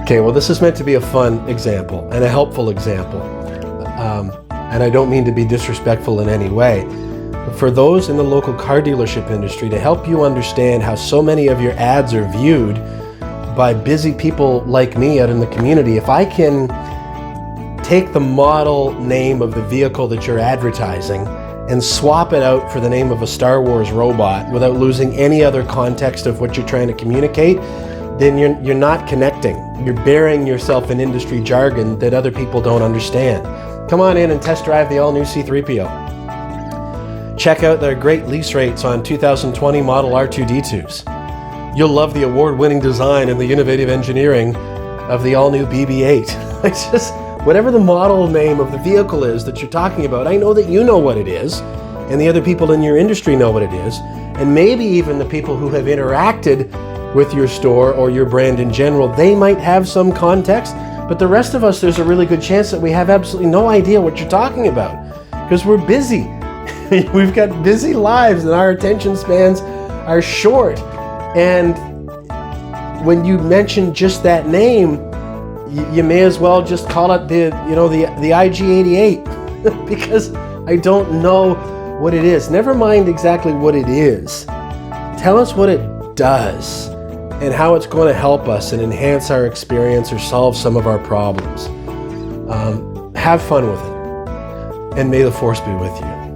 Okay, well, this is meant to be a fun example and a helpful example. And I don't mean to be disrespectful in any way. But for those in the local car dealership industry, to help you understand how so many of your ads are viewed by busy people like me out in the community, if I can take the model name of the vehicle that you're advertising and swap it out for the name of a Star Wars robot without losing any other context of what you're trying to communicate, then you're not connecting. You're burying yourself in industry jargon that other people don't understand. Come on in and test drive the all-new C3PO. Check out their great lease rates on 2020 model R2-D2s. You'll love the award-winning design and the innovative engineering of the all-new BB-8. It's just, whatever the model name of the vehicle is that you're talking about, I know that you know what it is, and the other people in your industry know what it is, and maybe even the people who have interacted with your store or your brand in general, they might have some context, but the rest of us, there's a really good chance that we have absolutely no idea what you're talking about, because we're busy. We've got busy lives and our attention spans are short. And when you mention just that name, you may as well just call it the IG-88 because I don't know what it is. Never mind exactly what it is. Tell us what it does and how it's going to help us and enhance our experience or solve some of our problems. Have fun with it, and may the force be with you.